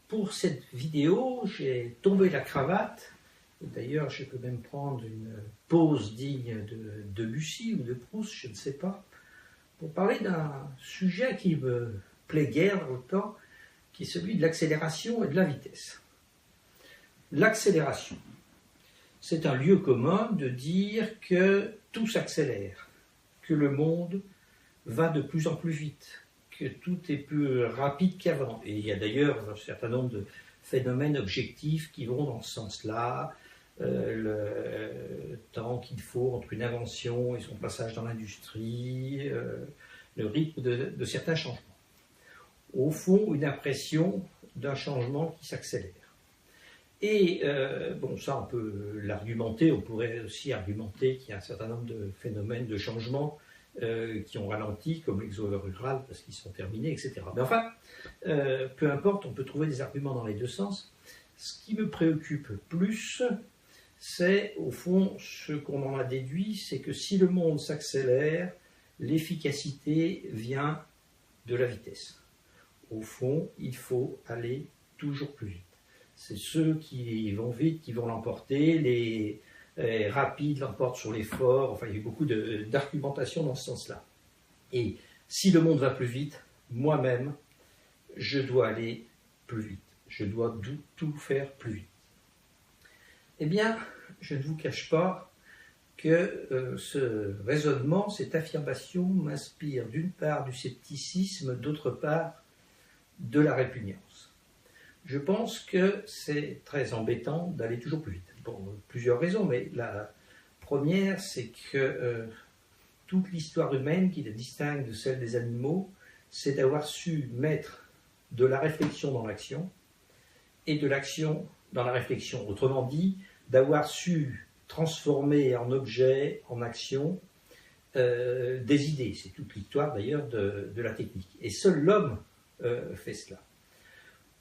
pour cette vidéo, j'ai tombé la cravate. D'ailleurs, je peux même prendre une pause digne de Debussy ou de Proust, je ne sais pas, pour parler d'un sujet qui me plaît guère dans le temps, qui est celui de l'accélération et de la vitesse. L'accélération, c'est un lieu commun de dire que tout s'accélère, que le monde va de plus en plus vite, que tout est plus rapide qu'avant. Et il y a d'ailleurs un certain nombre de phénomènes objectifs qui vont dans ce sens-là. Le temps qu'il faut entre une invention et son passage dans l'industrie, le rythme de certains changements. Au fond, une impression d'un changement qui s'accélère. Et bon, ça on peut l'argumenter, on pourrait aussi argumenter qu'il y a un certain nombre de phénomènes de changement qui ont ralenti, comme l'exode rural, parce qu'ils sont terminés, etc. Mais enfin, peu importe, on peut trouver des arguments dans les deux sens. Ce qui me préoccupe plus, c'est au fond ce qu'on en a déduit, c'est que si le monde s'accélère, l'efficacité vient de la vitesse. Au fond, il faut aller toujours plus vite. C'est ceux qui vont vite qui vont l'emporter, les rapides l'emportent sur les forts, enfin il y a eu beaucoup d'argumentation dans ce sens-là. Et si le monde va plus vite, moi-même, je dois aller plus vite. Je dois tout faire plus vite. Eh bien, je ne vous cache pas que ce raisonnement, cette affirmation m'inspire d'une part du scepticisme, d'autre part de la répugnance. Je pense que c'est très embêtant d'aller toujours plus vite, pour plusieurs raisons, mais la première, c'est que toute l'histoire humaine qui la distingue de celle des animaux, c'est d'avoir su mettre de la réflexion dans l'action et de l'action dans la réflexion. Autrement dit, d'avoir su transformer en objet, en action, des idées. C'est toute l'histoire d'ailleurs de la technique. Et seul l'homme fait cela.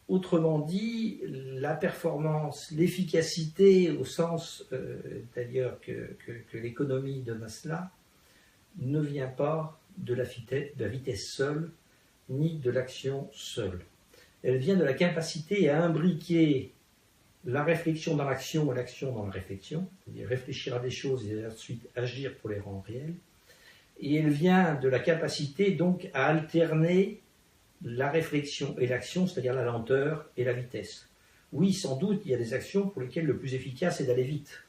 Autrement dit, la performance, l'efficacité, au sens d'ailleurs que l'économie donne à cela, ne vient pas de la vitesse seule, ni de l'action seule. Elle vient de la capacité à imbriquer la réflexion dans l'action et l'action dans la réflexion, c'est-à-dire réfléchir à des choses et ensuite agir pour les rendre réelles. Et elle vient de la capacité donc à alterner la réflexion et l'action, c'est-à-dire la lenteur et la vitesse. Oui, sans doute, il y a des actions pour lesquelles le plus efficace est d'aller vite.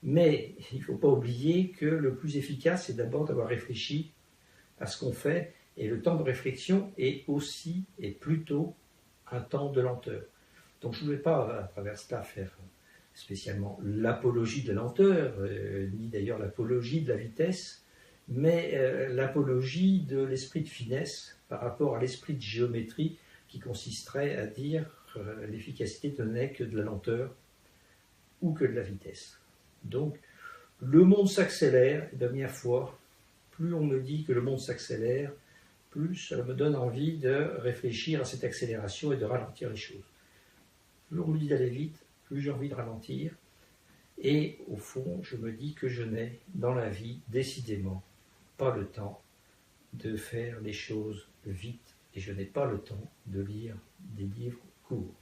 Mais il ne faut pas oublier que le plus efficace, c'est d'abord d'avoir réfléchi à ce qu'on fait, et le temps de réflexion est aussi et plutôt un temps de lenteur. Donc je ne vais pas, à travers cela, faire spécialement l'apologie de la lenteur, ni d'ailleurs l'apologie de la vitesse, mais l'apologie de l'esprit de finesse par rapport à l'esprit de géométrie qui consisterait à dire l'efficacité ne n'est que de la lenteur ou que de la vitesse. Donc le monde s'accélère, et de ma foi, plus on me dit que le monde s'accélère, plus ça me donne envie de réfléchir à cette accélération et de ralentir les choses. Plus on me dit d'aller vite, plus j'ai envie de ralentir. Et au fond, je me dis que je n'ai dans la vie, décidément, pas le temps de faire les choses vite. Et je n'ai pas le temps de lire des livres courts.